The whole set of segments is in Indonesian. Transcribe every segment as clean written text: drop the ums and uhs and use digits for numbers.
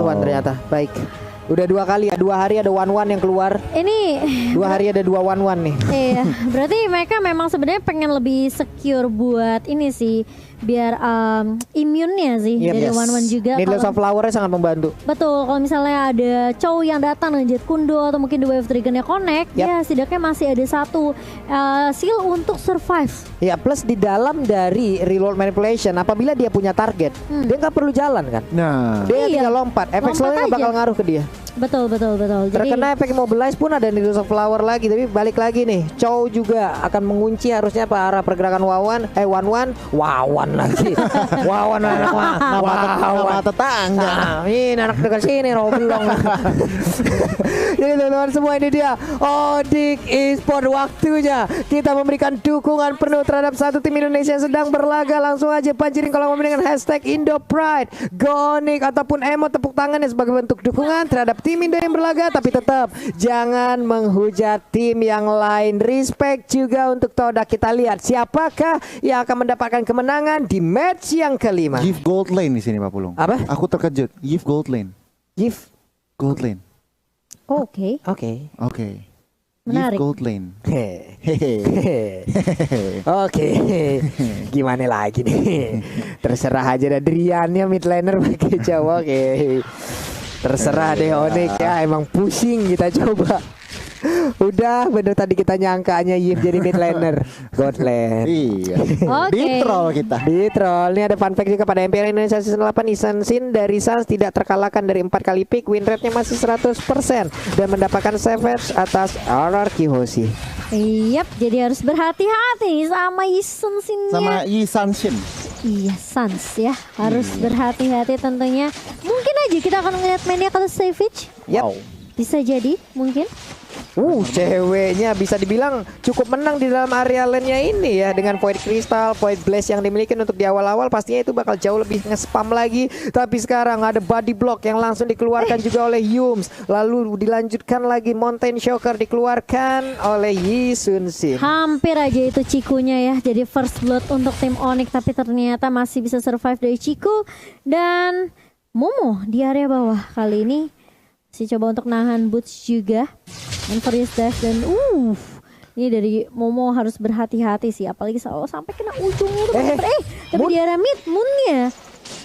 one ternyata. Baik. Udah 2 kali ya, 2 hari ada one yang keluar. Ini 2 hari ada 2 one nih. Iya, berarti mereka memang sebenarnya pengen lebih secure buat ini sih, biar imunnya sih dari one juga. Needles of Flower-nya sangat membantu. Betul, kalau misalnya ada Chow yang datang dengan Jet Kundo atau mungkin The Wave Dragon-nya connect, ya setidaknya masih ada satu seal untuk survive. Ya, plus di dalam dari reload manipulation, apabila dia punya target, dia nggak perlu jalan kan. Nah, Dia tinggal lompat. Efek slow-nya bakal ngaruh ke dia. Betul. Terkena efek Immobilize pun ada Needles of Flower lagi. Tapi balik lagi nih, Chow juga akan mengunci harusnya ke arah pergerakan Wawan lagi. Wawan anak nama tetangga. Ini anak dekat sini Roblong. Jadi teman-teman semua, ini dia Odik Esport, waktunya kita memberikan dukungan penuh terhadap satu tim Indonesia yang sedang berlaga. Langsung aja panjirin kolom komen dengan hashtag IndoPride, Gonik ataupun emot tepuk tangannya sebagai bentuk dukungan terhadap tim Indo yang berlaga. Tapi tetap jangan menghujat tim yang lain. Respect juga untuk Todak. Kita lihat siapakah yang akan mendapatkan kemenangan di match yang kelima. Give gold lane di sini Pak Pulung. Apa? Aku terkejut. Give gold lane. Give Gold lane. Oke. Menarik. Give gold lane. Oke. Gimana lagi nih? Terserah aja dah, Driannya mid laner pakai Jawa. Oke. Terserah deh Onyx ya, emang pusing kita coba. Udah bener tadi kita nyangkanya Yip jadi mid laner God lane. Iya. Oke. Di troll. Ini ada fun fact juga pada MPL Indonesia Season 8, Isan Sin dari Suns tidak terkalahkan dari 4 kali pick, win rate-nya masih 100% dan mendapatkan savage atas RRQ Hoshi. Yap, jadi harus berhati-hati sama Isan Sin. Sama Yisan Shin. Iya, Suns ya, harus berhati-hati tentunya. Mungkin aja kita akan ngeliat mainnya kalau Savage. Wow. Bisa jadi, mungkin. Ceweknya bisa dibilang cukup menang di dalam area lane-nya ini ya, dengan Void Crystal, Void Blaze yang dimiliki untuk di awal-awal. Pastinya itu bakal jauh lebih nge-spam lagi. Tapi sekarang ada body block yang langsung dikeluarkan juga oleh Yums. Lalu dilanjutkan lagi Mountain Shocker dikeluarkan oleh Yi Sun Sin. Hampir aja itu Cikunya ya, jadi first blood untuk tim Onyx. Tapi ternyata masih bisa survive dari Ciku. Dan Momo di area bawah kali ini si coba untuk nahan Boots juga. Inferius Dash dan ini dari Momo harus berhati-hati sih, apalagi selalu sampai kena ujung tapi di area mid Moonnya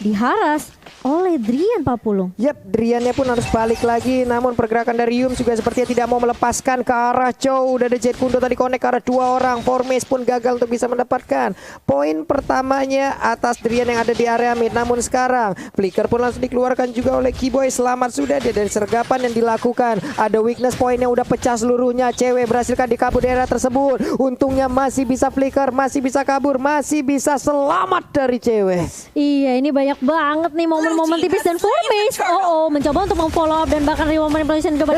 diharas oleh Drian Pak Pulung. Yap, Driannya pun harus balik lagi. Namun pergerakan dari Yum juga sepertinya tidak mau melepaskan ke arah Chow. Udah ada Jet Kundo tadi connect ke arah 2 orang. Formes pun gagal untuk bisa mendapatkan poin pertamanya atas Drian yang ada di area mid. Namun sekarang Flicker pun langsung dikeluarkan juga oleh Keyboy. Selamat sudah dia dari sergapan yang dilakukan. Ada weakness point yang udah pecah seluruhnya. Cewek berhasilkan dikabur di area tersebut. Untungnya masih bisa Flicker, masih bisa kabur, masih bisa selamat dari cewek. Iya, ini banyak banget nih momen tipis dan Formes mencoba untuk memfollow up dan bahkan remote manipulation coba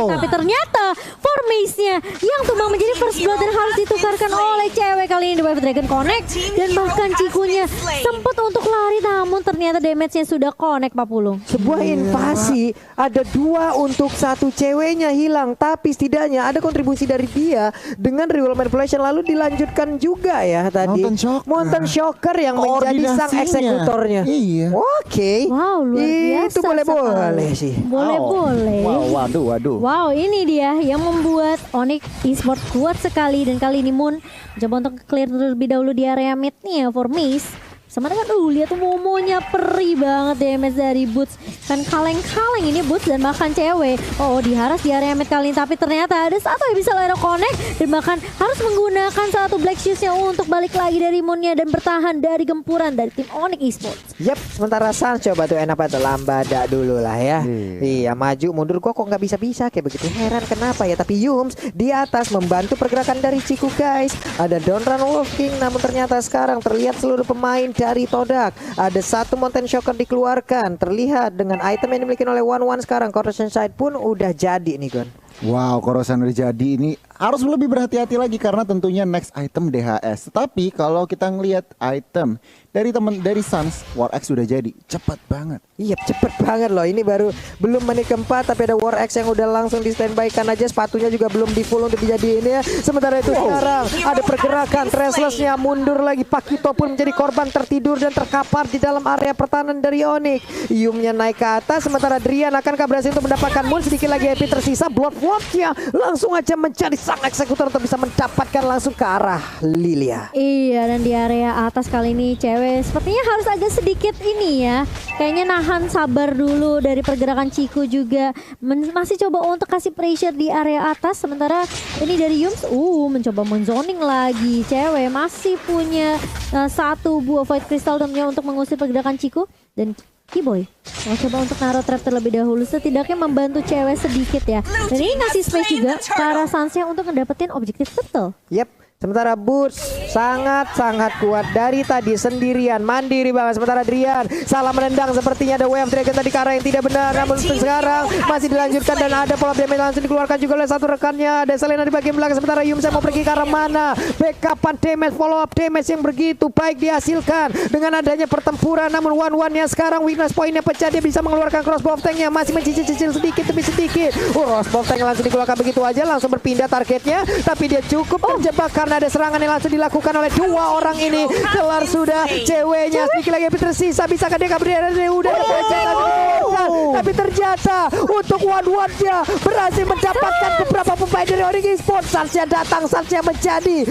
tapi ternyata Formesnya yang tumbang menjadi first blood dan harus ditukarkan oleh cewek. Kali ini The Wave Dragon connect dan bahkan Cikunya sempat untuk lari, namun ternyata damage-nya sudah connect Pak Pulung. Sebuah invasi ada 2 untuk 1, ceweknya hilang, tapi setidaknya ada kontribusi dari dia dengan reroll manipulation. Lalu dilanjutkan juga ya tadi Mountain Shocker yang menjadi sang eksekutornya. Iya. Oke. Wow, luar biasa. Itu boleh sih. Boleh. Waduh. Wow, ini dia yang membuat Onyx Esport kuat sekali. Dan kali ini Moon coba untuk clear terlebih dahulu di area mid-nya for Miss. Sementara kan lihat tuh Momonya perih banget damage dari Boots. Kan kaleng-kaleng ini Boots dan bahkan cewek. Diharas di area mid kali ini. Tapi ternyata ada satu yang bisa Lero connect. Dan bahkan harus menggunakan satu Black Shoes-nya untuk balik lagi dari Moonnya dan bertahan dari gempuran dari tim Onyx Esports. Yap, sementara Sans coba tuh enak banget lambada dulu lah ya. Iya, maju mundur kok nggak bisa-bisa kayak begitu, heran kenapa ya. Tapi Yums di atas membantu pergerakan dari Ciku guys. Ada Donran Wolf King, namun ternyata sekarang terlihat seluruh pemain dari Todak. Ada satu Mountain Shocker dikeluarkan, terlihat dengan item yang dimiliki oleh One sekarang. Corruption Side pun udah jadi nih Gon. Wow, Coruscant udah jadi. Ini harus lebih berhati-hati lagi karena tentunya next item DHS. Tetapi kalau kita ngelihat item dari Suns, War X sudah jadi. Cepat banget. Iya, cepet banget loh. Ini baru belum menit keempat tapi ada War X yang udah langsung di standby kan aja, sepatunya juga belum di full untuk dijadiin ya. Sementara itu sekarang ada pergerakan Traceless-nya mundur lagi. Pakito pun menjadi korban tertidur dan terkapar di dalam area pertahanan dari Onyx. Yumnya naik ke atas sementara Drian akankah berhasil untuk mendapatkan Moon. Sedikit lagi Happy tersisa. Bloodwatch-nya langsung aja menjadi sang eksekutor untuk bisa mendapatkan langsung ke arah Lilia. Iya, dan di area atas kali ini cewek sepertinya harus agak sedikit ini ya. Kayaknya nahan sabar dulu dari pergerakan Ciku juga. Masih coba untuk kasih pressure di area atas. Sementara ini dari Yums mencoba menzoning lagi. Cewek masih punya satu buah Void Crystal tentunya untuk mengusir pergerakan Ciku. Dan Kiboy mau coba untuk naruh trap terlebih dahulu, setidaknya membantu cewek sedikit ya. Dan ini ngasih space juga ke arah Sansnya untuk ngedapetin objektif betul. Yep. Sementara Boots sangat-sangat kuat dari tadi sendirian, mandiri banget. Sementara Drian salah menendang, sepertinya ada Wave Dragon tadi ke arah yang tidak benar. Namun sekarang masih dilanjutkan dan ada pola damage langsung dikeluarkan juga oleh satu rekannya. Ada Selena di bagian belakang. Sementara Yumsa mau pergi ke arah mana? Backupan damage, follow up damage yang begitu baik dihasilkan dengan adanya pertempuran. Namun one-one-nya sekarang weakness point-nya pecah. Dia bisa mengeluarkan crossbow tank-nya, masih mencicil-cicil sedikit demi sedikit. Crossbow tank langsung dikeluarkan begitu aja, langsung berpindah targetnya. Tapi dia cukup terjebak karena ada serangan yang langsung dilakukan oleh dua orang ini. Kelar sudah ceweknya. Sedikit lagi tersisa. Bisakah dia kabur? Udah tapi ternyata untuk one-one-nya berhasil mendapatkan beberapa pemain dari Onyx Esports. Sarsnya datang, Sarsnya menjadi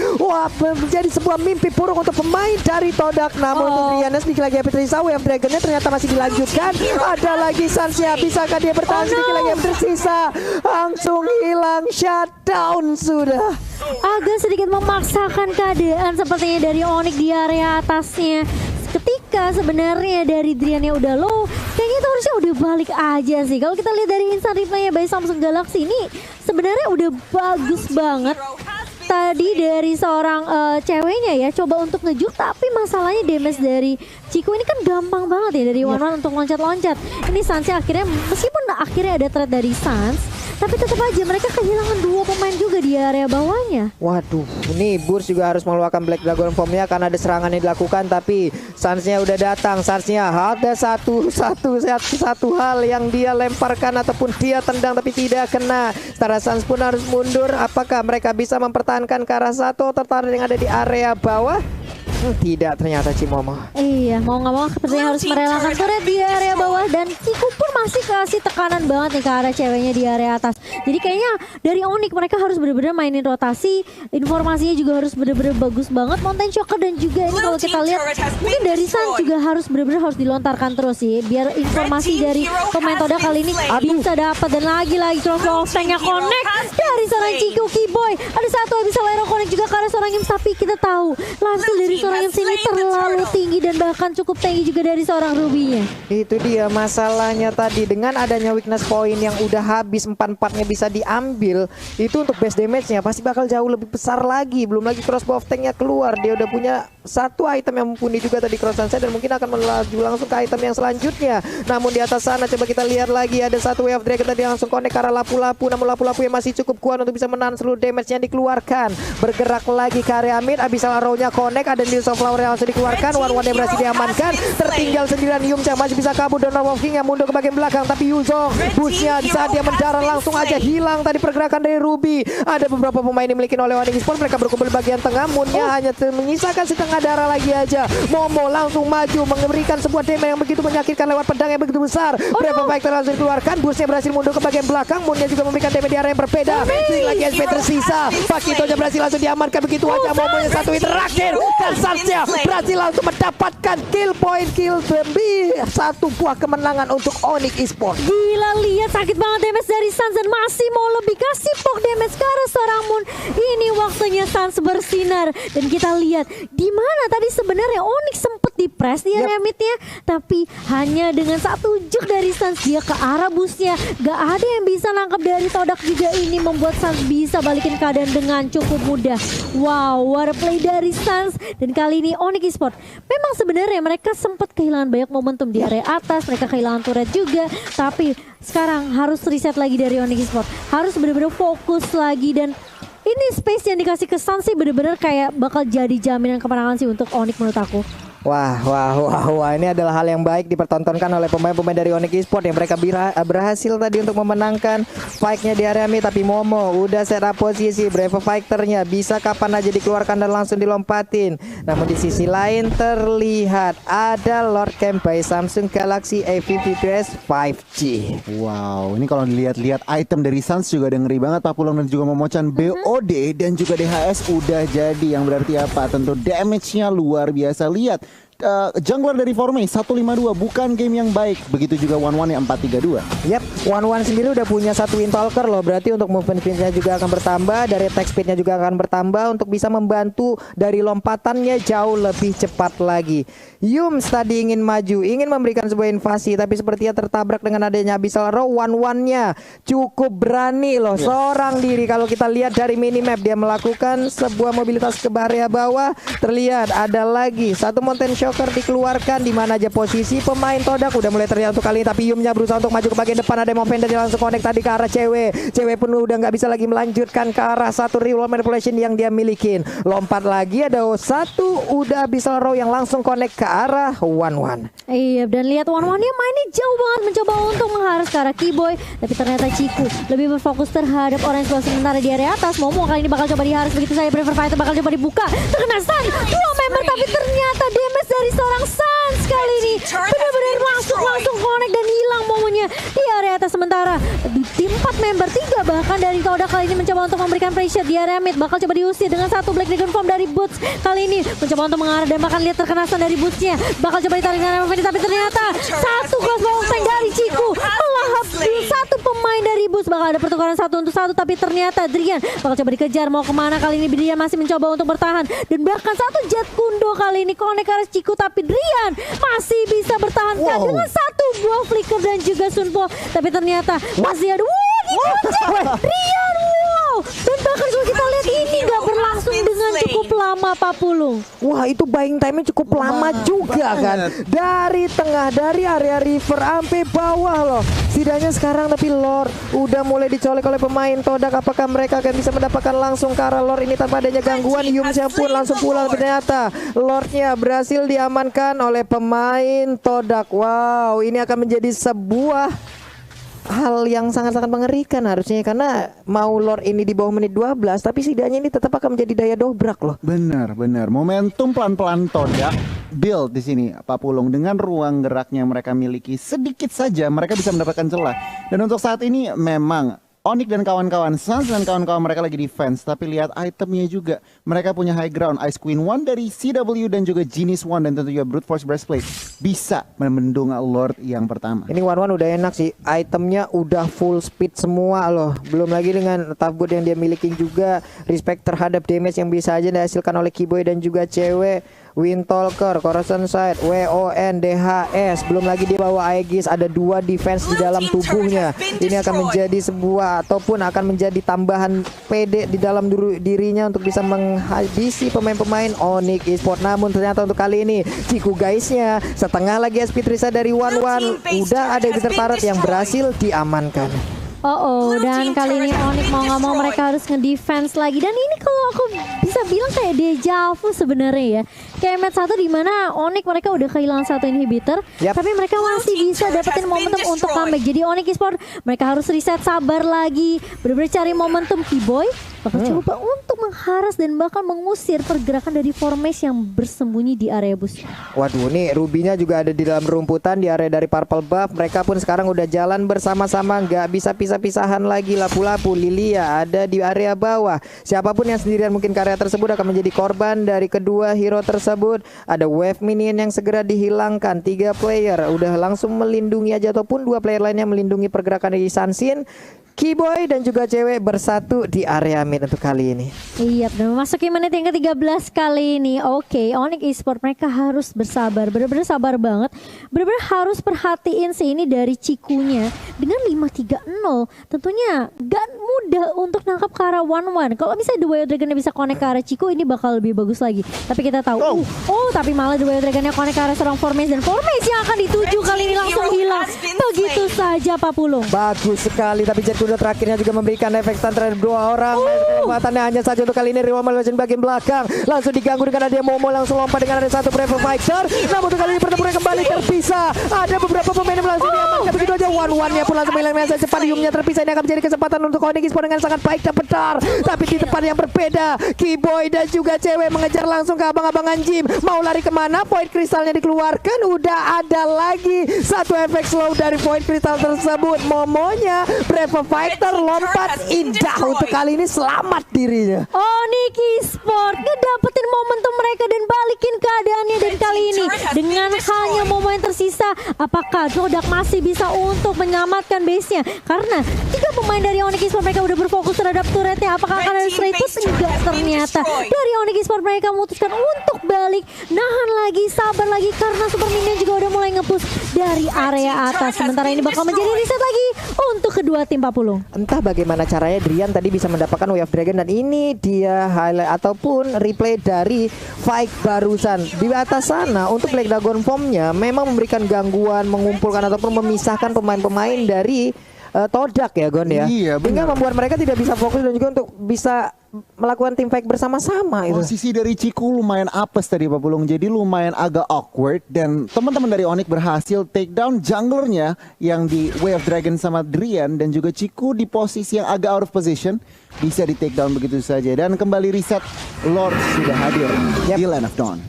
sebuah mimpi buruk untuk pemain dari Todak. Namun untuk Riana sedikit lagi tersisa. Wave Dragon-nya ternyata masih dilanjutkan. Ada lagi Sarsnya. Bisakah dia bertahan? Sedikit lagi tersisa. Langsung hilang, shutdown sudah. Agak sedikit memaksakan keadaan sepertinya dari Onyx di area atasnya. Ketika sebenarnya dari Driannya udah low, kayaknya itu harusnya udah balik aja sih. Kalau kita lihat dari instant replaynya by Samsung Galaxy ini sebenarnya udah bagus banget. Tadi dari seorang ceweknya ya coba untuk ngejuk, tapi masalahnya damage dari Ciku ini kan gampang banget ya dari one-one untuk loncat-loncat. Ini Sansnya akhirnya, meskipun akhirnya ada threat dari Sans, tapi tetap aja mereka kehilangan dua pemain juga di area bawahnya. Waduh, ini Burs juga harus mengeluarkan Black Dragon Form-nya karena ada serangan yang dilakukan. Tapi Sansnya udah datang, Sansnya ada satu hal yang dia lemparkan ataupun dia tendang tapi tidak kena. Setara Sans pun harus mundur. Apakah mereka bisa mempertahankan ke arah satu tertarik yang ada di area bawah? Tidak, ternyata Cimomo. Iya, mau nggak mau sepertinya harus merelakan turret di area bawah. Dan Ciku pun masih kasih tekanan banget nih ke arah ceweknya di area atas. Jadi kayaknya dari Onyx mereka harus benar-benar mainin rotasi. Informasinya juga harus benar-benar bagus banget. Mountain Shocker dan juga ini kalau kita lihat mungkin dari Sun juga harus benar-benar harus dilontarkan terus sih. Biar informasi dari pemain Toda kali ini bisa dapat. Dan lagi-lagi crossbow tanknya connect dari seorang Ciku Kiboy. Ada satu yang bisa Lyro connect juga karena seorang Yums. Tapi kita tahu langsung dari seorang Yums ini terlalu tinggi dan bahkan cukup tinggi juga dari seorang Ruby-nya. Itu dia masalahnya tadi, dengan adanya weakness point yang udah habis 4-4-nya bisa diambil, itu untuk base damage-nya pasti bakal jauh lebih besar lagi. Belum lagi crossbow tank-nya keluar, dia udah punya satu item yang mumpuni juga tadi cross sunset dan mungkin akan melaju langsung ke item yang selanjutnya. Namun di atas sana coba kita lihat lagi, ada satu wave dragon tadi langsung connect ke arah lapu-lapu. Namun lapu-lapu yang masih cukup kuat untuk bisa menahan seluruh damage yang dikeluarkan. Bergerak lagi ke area mid, Abyssal Arrow-nya connect, ada News of Flower yang langsung dikeluarkan. One-one yang berhasil diamankan, tertinggal sendirian Yums yang masih bisa kabur dan Wolf King yang mundur ke bagian belakang. Tapi Yuzong busnya di saat dia mendarat langsung aja hilang tadi pergerakan dari Ruby. Ada beberapa pemain dimiliki oleh Onyx Esports, mereka berkumpul di bagian tengah. Moonnya hanya menyisakan setengah darah lagi aja. Momo langsung maju memberikan sebuah damage yang begitu menyakitkan lewat pedang yang begitu besar. Berapa Fighter langsung dikeluarkan, busnya berhasil mundur ke bagian belakang. Moonnya juga memberikan damage di area yang berbeda. Lagi SP tersisa, Pakito berhasil langsung diamankan begitu aja. Momonya satu hit terakhir dan Sansnya berhasil langsung mendapatkan kill point, kill demi satu buah kemenangan untuk Onyx Esports. Gila, lihat sakit banget damage dari Sans dan masih mau lebih kasih poke damage ke arah seorang Moon. Ini waktunya Sans bersinar dan kita lihat di mana tadi sebenarnya Onyx sempat di press di area midnya, tapi hanya dengan satu juk dari Suns dia ke arah busnya, gak ada yang bisa nangkep dari Todak juga. Ini membuat Suns bisa balikin keadaan dengan cukup mudah. Wow, what a play dari Suns. Dan kali ini Onyx Esports memang sebenarnya mereka sempat kehilangan banyak momentum di area atas, mereka kehilangan turret juga, tapi sekarang harus reset lagi dari Onyx Esports, harus benar-benar fokus lagi. Dan ini space yang dikasih ke Suns sih bener-bener kayak bakal jadi jaminan kemenangan sih untuk Onyx menurut aku. Wah, ini adalah hal yang baik dipertontonkan oleh pemain-pemain dari Onyx Esports yang mereka berhasil tadi untuk memenangkan fight-nya di area mid. Tapi Momo udah set up posisi, Brave Fighter-nya bisa kapan aja dikeluarkan dan langsung dilompatin. Namun di sisi lain terlihat ada Lord Camp by Samsung Galaxy A52s 5G. Wow, ini kalau dilihat-lihat item dari Suns juga ada ngeri banget. Papulong dan juga Momochan BOD dan juga DHS udah jadi. Yang berarti apa? Tentu damage-nya luar biasa. Lihat jungler dari Formate 152 bukan game yang baik. Begitu juga One yang 432. Yap, One sendiri udah punya satu Windtalker loh. Berarti untuk movement speed-nya juga akan bertambah, dari attack speed-nya juga akan bertambah untuk bisa membantu dari lompatannya jauh lebih cepat lagi. Yums tadi ingin maju, ingin memberikan sebuah invasi, tapi sepertinya tertabrak dengan adanya Abyssal Row. One-nya cukup berani loh, seorang diri. Kalau kita lihat dari minimap, dia melakukan sebuah mobilitas ke area bawah. Terlihat ada lagi satu Mountain Shocker dikeluarkan. Di mana aja posisi pemain Todak udah mulai terlihat untuk kali ini, tapi Yumnya berusaha untuk maju ke bagian depan. Ada Movender yang langsung connect tadi ke arah cewek pun udah nggak bisa lagi melanjutkan ke arah satu reroll manipulation yang dia milikin. Lompat lagi, ada satu udah Abyssal Row yang langsung connect ke arah One. Iya, dan lihat One dia mainnya jauh banget, mencoba untuk mengharus ke arah Keyboy, tapi ternyata Ciku lebih berfokus terhadap orang yang sementara di area atas. Momo kali ini bakal coba diharus, begitu saya Prefer Fighter bakal coba dibuka, terkena stun dua member, tapi ternyata damage dari seorang Suns kali ini benar-benar langsung connect dan hilang Momonya di area atas. Sementara di tim 4 member 3 bahkan dari Todak kali ini mencoba untuk memberikan pressure di area mid, bakal coba diusir dengan satu Black Dragon Form dari Boots. Kali ini mencoba untuk mengarah dan bahkan lihat terkena stun dari Bootsnya, bakal coba ditarik dengan Movender, tapi ternyata satu crossbow tank dari Ciku melahap satu pemain dari Boots. Bakal ada pertukaran 1-1, tapi ternyata Drian bakal coba dikejar. Mau kemana kali ini? Drian masih mencoba untuk bertahan, dan bahkan satu Jet Kundo kali ini connect ke arah Ciku, tapi Drian masih bisa bertahan dengan satu buah flicker dan juga Sunpo, tapi ternyata masih ada Drian. Dan bahkan kalau kita lihat ini gak berlangsung dengan cukup lama, Pak Pulung. Wah, itu buying time-nya cukup lama juga kan. Dari tengah, dari area river sampai bawah loh. Setidaknya sekarang tapi Lord udah mulai dicolek oleh pemain Todak. Apakah mereka akan bisa mendapatkan langsung ke arah Lord ini tanpa adanya gangguan? Yumsnya pun langsung pulang. Ternyata Lordnya berhasil diamankan oleh pemain Todak. Wow, ini akan menjadi sebuah hal yang sangat-sangat mengerikan harusnya, karena mau Lord ini di bawah menit 12, tapi setidaknya ini tetap akan menjadi daya dobrak loh. Benar. Momentum pelan-pelan Todak build di sini, Pak Pulung, dengan ruang geraknya yang mereka miliki sedikit saja mereka bisa mendapatkan celah. Dan untuk saat ini memang Onyx dan kawan-kawan, Suns dan kawan-kawan mereka lagi defense, tapi lihat itemnya juga. Mereka punya high ground, Ice Queen 1 dari CW dan juga Genius 1 dan tentu juga Brute Force Breastplate bisa membendung Lord yang pertama. Ini One udah enak sih, itemnya udah full speed semua loh. Belum lagi dengan tough boot yang dia miliki juga, respect terhadap damage yang bisa aja dihasilkan oleh Keyboy dan juga cewek. Windtalker, Corrosion Sight, WON, DHS. Belum lagi dia bawa Aegis, ada 2 defense di dalam tubuhnya. Ini akan menjadi sebuah ataupun akan menjadi tambahan PD di dalam dirinya untuk bisa menghabisi pemain-pemain Onyx Esports. Namun ternyata untuk kali ini Ciku guysnya setengah lagi SP Trisa dari One udah ada Bitter Turret yang berhasil diamankan. Dan kali ini Onyx mau nggak mau mereka harus ngedefense lagi. Dan ini kalau aku bisa bilang kayak deja vu sebenarnya ya. Kayak match 1 di mana Onyx mereka udah kehilangan satu inhibitor, tapi mereka masih bisa dapetin momentum untuk comeback. Jadi Onyx Esports mereka harus reset, sabar lagi, bener-bener cari momentum. Keyboy bakal coba untuk mengharas dan bahkan mengusir pergerakan dari Formation yang bersembunyi di area bus. Waduh, nih Rubinya juga ada di dalam rumputan di area dari Purple Buff. Mereka pun sekarang udah jalan bersama-sama, nggak bisa pisah-pisahan lagi. Lapu-lapu Lilia ada di area bawah. Siapapun yang sendirian mungkin ke area tersebut akan menjadi korban dari kedua hero tersebut. Ada wave minion yang segera dihilangkan. 3 player udah langsung melindungi aja, ataupun 2 player lainnya melindungi pergerakan dari Sansin. Keyboy dan juga cewek bersatu di area mid untuk kali ini. Iya, dan memasuki menit yang ke-13 kali ini. Oke, Onyx Esports mereka harus bersabar, bener-bener sabar banget. Bener-bener harus perhatiin sih ini dari Cikunya. Dengan 5-3-0, tentunya gak mudah untuk nangkap ke arah 1-1. Kalau misalnya The Wild Dragon bisa connect ke arah Ciku, ini bakal lebih bagus lagi. Tapi kita tahu, tapi malah The Wild Dragon connect ke arah seorang Formace, dan Formace yang akan dituju kali ini langsung hilang. Begitu saja Pak Pulung. Bagus sekali, tapi Jet Kuda terakhirnya juga memberikan efek stun terhadap dua orang. Kekuatannya hanya saja untuk kali ini Riwamal bagian belakang. Langsung diganggu dengan ada Momo, langsung lompat dengan ada satu Brave Fighter. Namun untuk kali ini pertempuran kembali terpisah. Ada beberapa pemain yang langsung diamankan. Begitu aja one-one-nya pun langsung hilang dengan cepat. Diumnya terpisah, ini akan menjadi kesempatan untuk Onyx Esports dengan sangat baik dan benar. Tapi di tempat yang berbeda, Keyboy dan juga cewek mengejar langsung ke abang-abangan Jim. Mau lari kemana? Void kristalnya dikeluarkan. Udah ada lagi satu efek slow dari Void kristal tersebut. Momonya Brave Fighter lompat indah untuk kali ini selamat dirinya. Onyx Esports ngedapetin momentum mereka dan balikin keadaannya, dan kali ini dengan hanya momen yang tersisa, apakah Todak masih bisa untuk menyelamatkan base-nya? Karena 3 pemain dari Onyx Esports mereka udah berfokus terhadap turretnya. Apakah akan ada straight push? Enggak, ternyata dari Onyx Esports mereka memutuskan untuk balik, nahan lagi, sabar lagi, karena Super Minion juga udah mulai nge-push dari area atas. Sementara ini bakal menjadi reset lagi untuk kedua tim Pak Pulung. Entah bagaimana caranya Drian tadi bisa mendapatkan Wave Dragon, dan ini dia highlight ataupun replay dari fight barusan. Di atas sana untuk Black Dragon Form-nya memang memberikan gangguan, mengumpulkan ataupun memisahkan pemain-pemain dari Todak ya Gon ya. Iya, hingga benar. membuat mereka tidak bisa fokus dan juga untuk bisa melakukan tim fight bersama-sama itu. Posisi dari Ciku lumayan apes tadi Pak Pulung, jadi lumayan agak awkward, dan teman-teman dari Onyx berhasil take down junglernya yang di Wave Dragon sama Drian, dan juga Ciku di posisi yang agak out of position bisa di take down begitu saja, dan kembali reset. Lord sudah hadir di Land of Dawn.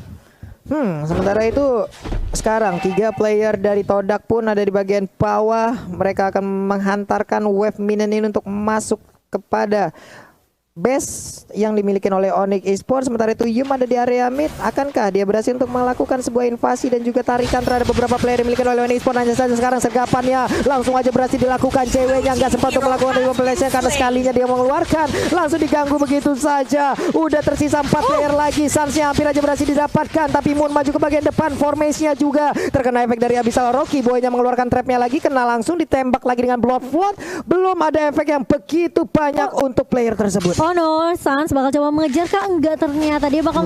Sementara itu sekarang 3 player dari Todak pun ada di bagian bawah. Mereka akan menghantarkan Wave Minion ini untuk masuk kepada base yang dimiliki oleh Onyx Esports. Sementara itu Yum ada di area mid. Akankah dia berhasil untuk melakukan sebuah invasi dan juga tarikan terhadap beberapa player yang dimiliki oleh Onyx Esports? Hanya saja sekarang sergapannya langsung aja berhasil dilakukan. Ceweknya nggak sempat untuk melakukan manipulasi karena sekalinya dia mengeluarkan, langsung diganggu begitu saja. Udah tersisa 4 player lagi. Sansnya hampir aja berhasil didapatkan, tapi Moon maju ke bagian depan. Formasinya juga terkena efek dari Abyssal Rocky. Boynya mengeluarkan trapnya lagi, kena langsung ditembak lagi dengan Blood Flood. Belum ada efek yang begitu banyak untuk player tersebut. Oh no, Sans bakal coba mengejar kah? Enggak, ternyata dia bakal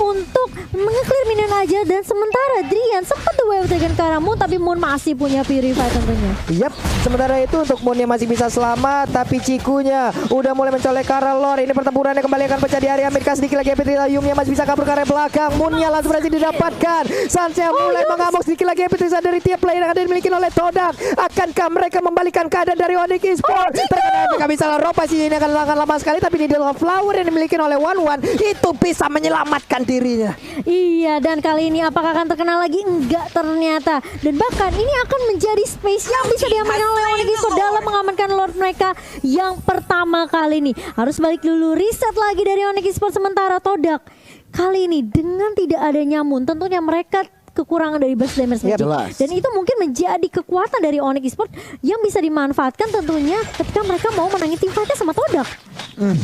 untuk mengeclear minion aja. Dan sementara Drian sempat The Wave Dragon ke arah Moon, tapi Moon masih punya Purify tentunya. Yap, sementara itu untuk Moonnya masih bisa selamat, tapi Cikunya udah mulai mencolek ke arah Lord. Ini pertempurannya kembali akan pecah di area mid. Sedikit lagi Yumnya masih bisa kabur ke arah belakang. Moonnya langsung berhasil didapatkan. Sansnya mulai mengamuk. Sedikit lagi dari tiap player yang ada dimiliki oleh Todak. Akankah mereka membalikan keadaan dari Onyx Esports? Terkena efek Abyssal Rocky sih, ini akan lama sekali, tapi Needle of Flower yang dimiliki oleh One itu bisa menyelamatkan dirinya. Iya, dan kali ini apakah akan terkenal lagi? Enggak, ternyata. Dan bahkan ini akan menjadi space yang bisa diamankan oleh Onyx Esports dalam mengamankan Lord mereka yang pertama kali ini. Harus balik dulu, reset lagi dari Onyx Esports. Sementara Todak kali ini dengan tidak adanya Moon, tentunya mereka kekurangan dari burst damage dan itu mungkin menjadi kekuatan dari Onyx Esports yang bisa dimanfaatkan tentunya ketika mereka mau menangin tim fightnya sama Todak.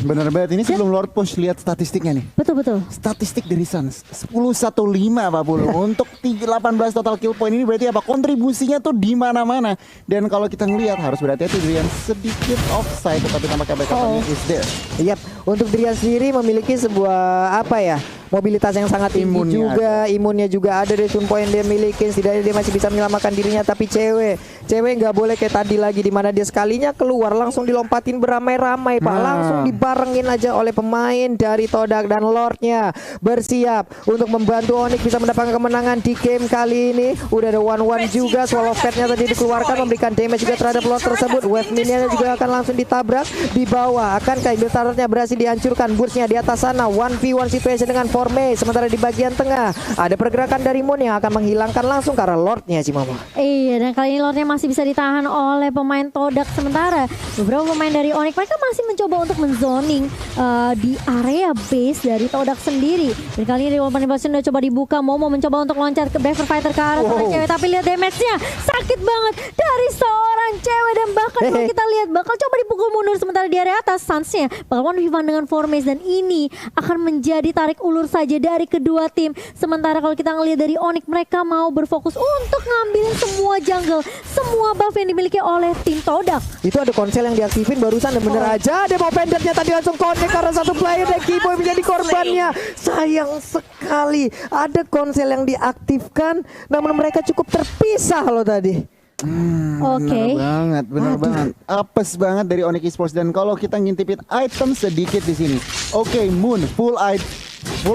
Bener banget, ini sebelum Lord push lihat statistiknya nih. Betul. Statistik dari Suns 10-1-5 Pak Bulu. Untuk 18 total kill point ini berarti apa? Kontribusinya tuh di mana-mana. Dan kalau kita ngelihat harus berhati-hati, Drian sedikit offside, tetapi tampaknya backupnya is there. Yap, untuk Drian sendiri memiliki sebuah mobilitas yang sangat tinggi juga, imunnya juga ada dari Sun Point dia miliki. Setidaknya dia masih bisa menyelamatkan dirinya, tapi cewek nggak boleh kayak tadi lagi, di mana dia sekalinya keluar langsung dilompatin beramai-ramai Pak, langsung dibarengin aja oleh pemain dari Todak, dan Lordnya bersiap untuk membantu Onyx bisa mendapatkan kemenangan di game kali ini. Udah ada one juga, Swallow Fatnya tadi dikeluarkan memberikan damage juga terhadap Lord tersebut. Wave Minionnya juga akan langsung ditabrak di bawah. Akankah Inverternya berhasil dihancurkan? Bursnya di atas sana 1v1 situation dengan Formace. Sementara di bagian tengah ada pergerakan dari Moon yang akan menghilangkan langsung karena Lordnya sih Mama. Iya, dan kali ini Lordnya masih bisa ditahan oleh pemain Todak. Sementara beberapa pemain dari Onyx mereka masih mencoba untuk menzoning di area base dari Todak sendiri. Dan kali ini Rewold Manipulation udah coba dibuka. Mau mencoba untuk loncat ke Braver Fighter ke arah cewek, tapi lihat damage-nya sakit banget dari seorang cewek, dan bahkan Bahkan kalau kita lihat bakal coba dipukul mundur sementara di area atas Suns-nya bakal 1v1 dengan Formace dan ini akan menjadi tarik ulur saja dari kedua tim. Sementara kalau kita ngelihat dari Onyx mereka mau berfokus untuk ngambilin semua jungle, semua buff yang dimiliki oleh tim Todak. Itu ada konsel yang diaktifin barusan dan bener aja ada mau pendeknya tadi langsung connect karena satu player dan Kiboy menjadi korbannya. Sayang sekali ada konsel yang diaktifkan namun mereka cukup terpisah loh tadi. Oke. Benar banget. Apes banget dari Onyx Esports dan kalau kita ngintipin item sedikit di sini. Oke, Moon full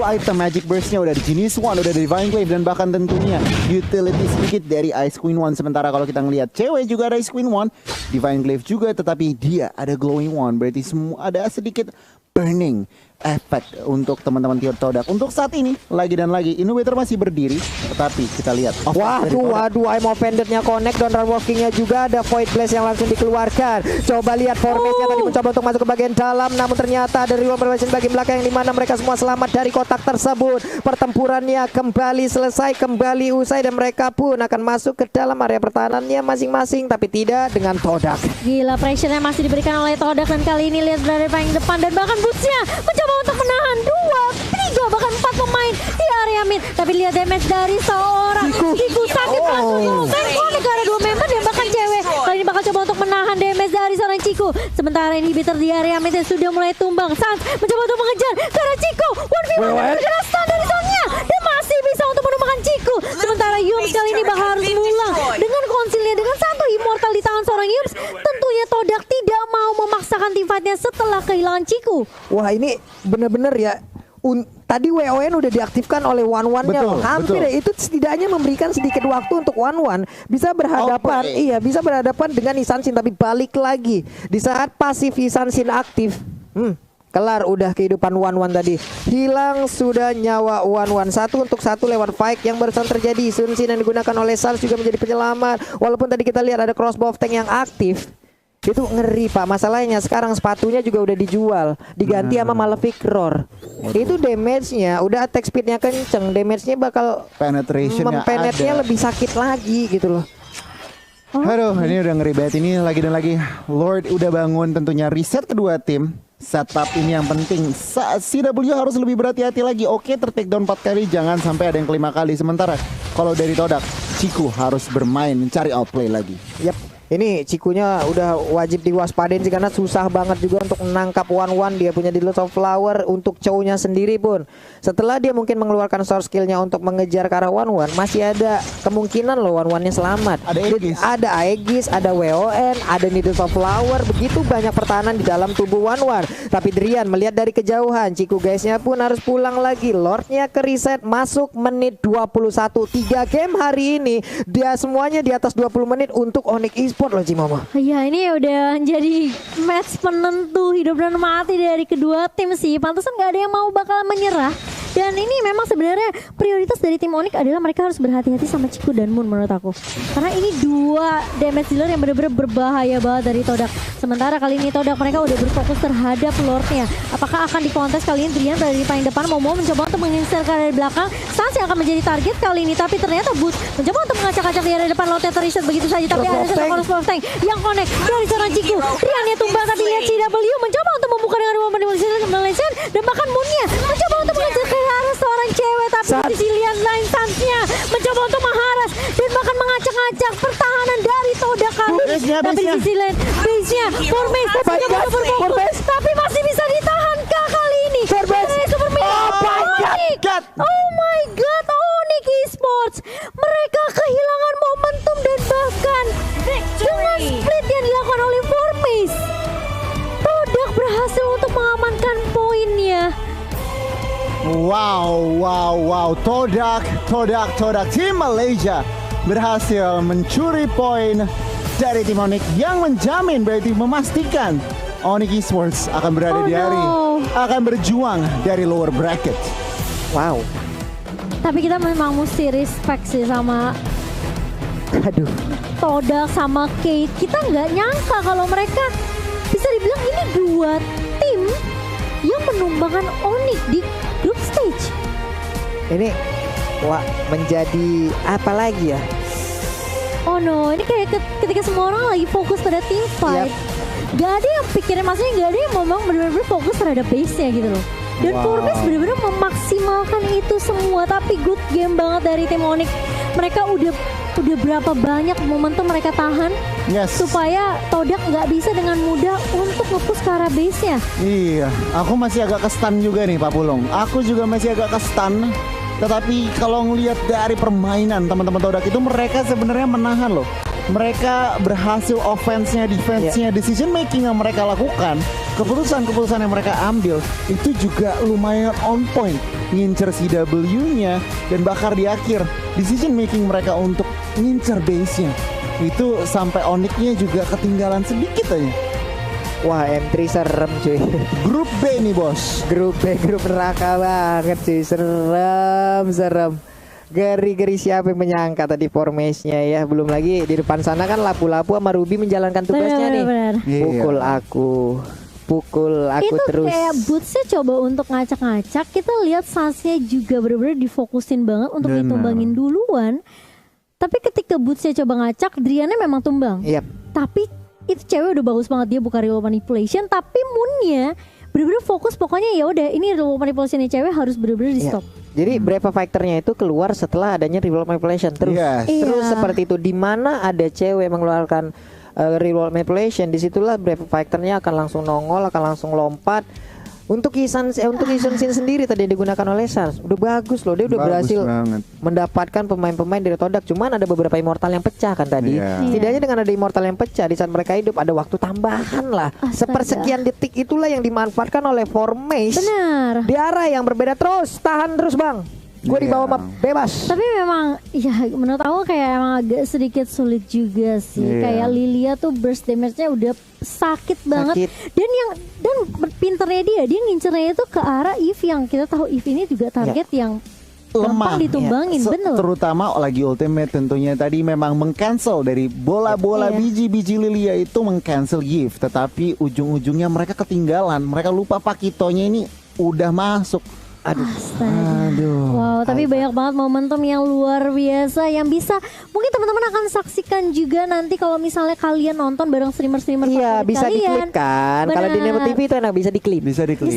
item Magic Burst-nya udah di Genius One, udah dari Divine Glaive dan bahkan tentunya utility sedikit dari Ice Queen One. Sementara kalau kita ngelihat cewek juga ada Ice Queen One, Divine Glaive juga, tetapi dia ada Glowing One. Berarti semua ada sedikit burning efek untuk teman-teman Todak. Untuk saat ini lagi dan lagi Innovator masih berdiri, tetapi kita lihat waduh I'm offended-nya connect dan run walking-nya juga ada Void Blast yang langsung dikeluarkan. Coba lihat Formace-nya tadi mencoba untuk masuk ke bagian dalam namun ternyata ada Riwan berbasis bagian belakang yang dimana mereka semua selamat dari kotak tersebut. Pertempurannya kembali selesai, kembali usai dan mereka pun akan masuk ke dalam area pertahanannya masing-masing tapi tidak dengan Todak. Gila, pressure-nya masih diberikan oleh Todak dan kali ini lihat berada paling depan dan bahkan Boots-nya mencoba untuk menahan 2, 3 bahkan 4 pemain di area mid. Tapi lihat damage dari seorang Ciku sakit langsung connect ada 2 member dan bahkan cewek. Kali ini bakal coba untuk menahan damage dari seorang Ciku. Sementara inhibitor di area mid sudah mulai tumbang. Sans mencoba untuk mengejar karena Ciku 1v1 terkena stun dari Sonnya dan masih bisa untuk menumbangkan Ciku. Sementara Yums kali ini bakal harus pulang dengan konsilnya dengan satu immortal di tangan seorang Yums. Tentunya Todak tidak mau memaksakan tim fight-nya setelah kehilangan Ciku. Wah ini bener-bener ya. Tadi WON udah diaktifkan oleh One-One-nya loh. Hampir ya, itu setidaknya memberikan sedikit waktu untuk One-One bisa berhadapan, bisa berhadapan dengan Isansin tapi balik lagi di saat pasif Isansin aktif. Kelar udah kehidupan One-One tadi. Hilang sudah nyawa One-One. 1-1 lewat fight yang barusan terjadi. Sunsin yang digunakan oleh Sans juga menjadi penyelamat. Walaupun tadi kita lihat ada crossbow tank yang aktif. Itu ngeri Pak, masalahnya sekarang sepatunya juga udah dijual, diganti sama Malefic Roar. Itu damage-nya, udah attack speed-nya kenceng, damage-nya bakal mempenetnya lebih sakit lagi gitu loh. Aduh, ini udah ngeri banget. Ini lagi dan lagi Lord udah bangun tentunya reset kedua tim. Setup ini yang penting. CW harus lebih berhati-hati lagi. Oke, ter-take down 4 kali, jangan sampai ada yang kelima kali. Sementara kalau dari Todak, Ciku harus bermain mencari outplay lagi. Yap. Ini Cikunya udah wajib diwaspadain sih karena susah banget juga untuk menangkap One-One. Dia punya Dealers of Flower untuk cownya sendiri pun. Setelah dia mungkin mengeluarkan source skillnya untuk mengejar ke arah One-One, masih ada kemungkinan loh One-One-nya selamat. Ada Aegis, ada WON, ada Dealers of Flower. Begitu banyak pertahanan di dalam tubuh One-One. Tapi Drian melihat dari kejauhan, Ciku guysnya pun harus pulang lagi. Lordnya ke reset, masuk menit 21. 3 game hari ini, dia semuanya di atas 20 menit untuk Onyx Esports loh Cimama. Ya ini udah jadi match penentu hidup dan mati dari kedua tim sih. Pantesan gak ada yang mau bakal menyerah. Dan ini memang sebenarnya prioritas dari tim Onyx adalah mereka harus berhati-hati sama Ciku dan Moon menurut aku. Karena ini 2 damage dealer yang benar-benar berbahaya banget dari Todak. Sementara kali ini Todak mereka udah berfokus terhadap Lordnya. Apakah akan dikontes kali ini Drian dari paling depan mau mencoba untuk menginstal dari belakang. Sans yang akan menjadi target kali ini. Tapi ternyata Boots mencoba untuk mengacak-acak di area depan. Lordnya terreset begitu saja. Tapi ada satu crossbow tank yang connect dari seorang Ciku. Driannya tumbang tapi lihat CW mencoba untuk membuka dengan rumah Malaysia. Dan bahkan Moonnya mencoba untuk mengejar ke arah seorang cewek. Tapi di sisi lain Sansnya mencoba untuk mengharas dan bahkan mengacak-acak pertahanan dari Todak kali ini. Tapi di sisi lain base-nya Formace mencoba untuk berfokus tapi masih bisa ditahan kali ini. Oh my god, Onyx Esports mereka kehilangan momentum dan bahkan dengan split yang dilakukan oleh Formace, Todak berhasil untuk mengamankan poinnya. Wow. Todak tim Malaysia berhasil mencuri poin dari tim Onyx yang menjamin berarti memastikan Onyx Esports akan berada di hari akan berjuang dari lower bracket. Wow. Tapi kita memang mesti respect sih sama Todak sama Kate. Kita nggak nyangka kalau mereka bisa dibilang ini 2 tim yang menumbangkan Onyx di group stage. Ini menjadi apa lagi ya? oh no, ini kayak ketika semua orang lagi fokus pada team fight. Gak ada yang pikirin, maksudnya gak ada yang memang benar-benar fokus terhadap base-nya gitu loh. Dan Forbes benar-benar memaksimalkan itu semua. Tapi good game banget dari tim Onyx. Mereka udah berapa banyak momentum mereka tahan supaya Todak nggak bisa dengan mudah untuk nge-push ke arah base-nya. Iya, aku masih agak ke-stun juga nih Pak Pulung. Aku juga masih agak ke-stun. Tetapi kalau ngelihat dari permainan teman-teman Todak itu, mereka sebenarnya menahan loh. Mereka berhasil offense-nya, defense-nya, decision making yang mereka lakukan, keputusan-keputusan yang mereka ambil itu juga lumayan on point. Ngincer CW-nya dan bakar di akhir. Decision making mereka untuk ngincer base-nya itu sampai Onyx-nya juga ketinggalan sedikit aja. Wah, M3 serem cuy. Grup B nih bos. Grup B, grup neraka banget cuy. Serem. Geri-geri, siapa yang menyangka tadi formasinya ya. Belum lagi di depan sana kan Lapu-Lapu sama Ruby menjalankan tugasnya nih. Benar. Pukul aku itu terus. Itu kayak Bootsnya coba untuk ngacak-ngacak. Kita lihat Sansnya juga benar-benar difokusin banget untuk ditumbangin duluan. Tapi ketika Bootsnya coba ngacak, Driannya memang tumbang. Tapi itu cewek udah bagus banget, dia bukan real manipulation. Tapi Moonnya benar-benar fokus, pokoknya ya udah ini real manipulationnya cewek harus benar-benar di stop. Jadi Brave Fighter-nya itu keluar setelah adanya real manipulation terus. Terus seperti itu, di mana ada cewek mengeluarkan real manipulation, disitulah Brave Fighter-nya akan langsung nongol, akan langsung lompat. Untuk Isan Sin sendiri tadi yang digunakan oleh Sans udah bagus loh, dia udah berhasil mendapatkan pemain-pemain dari Todak. Cuman ada beberapa immortal yang pecah kan tadi. Setidaknya dengan ada immortal yang pecah di saat mereka hidup, ada waktu tambahan lah. Sepersekian detik itulah yang dimanfaatkan oleh Formase. Benar. Di arah yang berbeda terus, tahan terus bang. Gue di bawah bebas. Tapi memang ya menurut aku kayak emang agak sedikit sulit juga sih. Kayak Lilia tuh burst damage-nya udah sakit banget. Dan pinternya dia ngincernya itu ke arah Eve yang kita tahu Eve ini juga target yang lemah ditumbangin, bener. Terutama lagi ultimate tentunya tadi memang meng-cancel dari bola-bola biji-biji Lilia itu meng-cancel Eve. Tetapi ujung-ujungnya mereka ketinggalan. Mereka lupa Pakitonya ini udah masuk. Aduh. Wow, tapi banyak banget momentum yang luar biasa yang bisa mungkin teman-teman akan saksikan juga nanti kalau misalnya kalian nonton bareng streamer-streamer favorit bisa kalian. Diklip kan. Kalau di Nemo TV itu enak bisa diklip. Bisa diklip.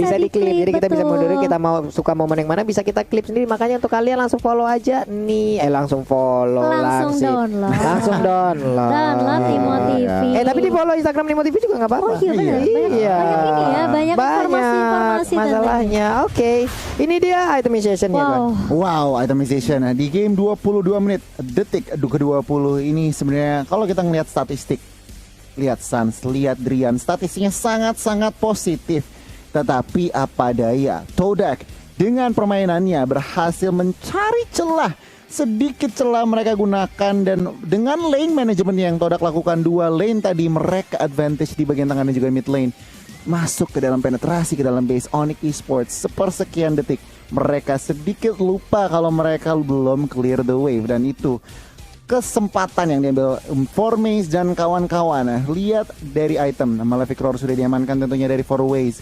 Jadi kita bisa mundurin, kita mau suka momen yang mana bisa kita klip sendiri. Makanya untuk kalian langsung follow aja nih. Langsung follow download. Langsung download. Download Nemo TV. Tapi di follow Instagram Nemo TV juga enggak apa-apa. Oh iya benar. Banyak ini ya, banyak informasi-informasi masalahnya. Oke. Ini dia itemization-nya. Wow, itemization. Nah, di game 22 menit detik ke-20 ini sebenarnya kalau kita ngelihat statistik, lihat Sans, lihat Drian, statistiknya sangat-sangat positif. Tetapi apa daya, Todak dengan permainannya berhasil mencari celah, sedikit celah mereka gunakan, dan dengan lane management yang Todak lakukan, 2 lane tadi mereka advantage di bagian tengah dan juga mid lane. Masuk ke dalam penetrasi ke dalam base Onyx Esports sepersekian detik. Mereka sedikit lupa kalau mereka belum clear the wave, dan itu kesempatan yang diambil Formase dan kawan-kawan. Lihat dari item, Malefic Roar sudah diamankan tentunya dari Formase.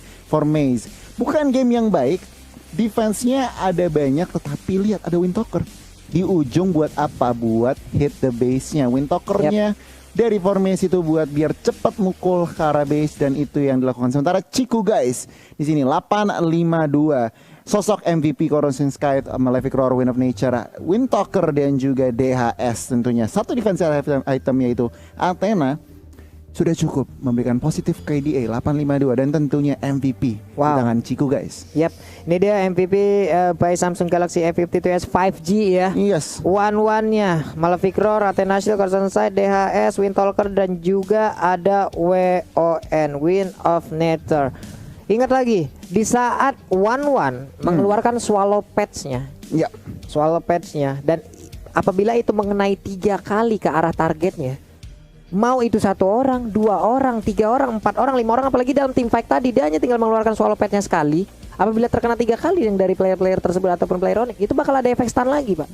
Bukan game yang baik, defense-nya ada banyak, tetapi lihat ada Windtalker di ujung. Buat apa? Buat hit the base-nya. Windtalker-nya dari Formase itu buat biar cepat mukul ke arah base, dan itu yang dilakukan. Sementara Ciku guys di sini 852. Sosok MVP Corrosion Sky, Malefic Roar, Wind of Nature, Windtalker, dan juga DHS tentunya. Satu defensive item yaitu Athena sudah cukup memberikan positif KDA 852 dan tentunya MVP di tangan Ciku guys. Ini dia MVP by Samsung Galaxy A52s 5G ya. One-one-nya Malefic Roar, Athena Shield, Corrosion Sky, DHS, Windtalker, dan juga ada WON, Wind of Nature. Ingat lagi, di saat one mengeluarkan swallow patch-nya. Swallow patch-nya, dan apabila itu mengenai 3 kali ke arah targetnya, mau itu 1 orang, 2 orang, 3 orang, 4 orang, 5 orang, apalagi dalam team fight tadi dia hanya tinggal mengeluarkan swallow patch-nya sekali. Apabila terkena 3 kali yang dari player-player tersebut ataupun player Onyx, itu bakal ada efek stun lagi, Pak.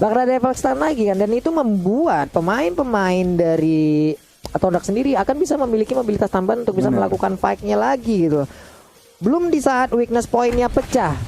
Bakal ada efek stun lagi kan, dan itu membuat pemain-pemain dari Todak sendiri akan bisa memiliki mobilitas tambahan untuk bisa melakukan fight-nya lagi gitu. Belum di saat weakness point-nya pecah.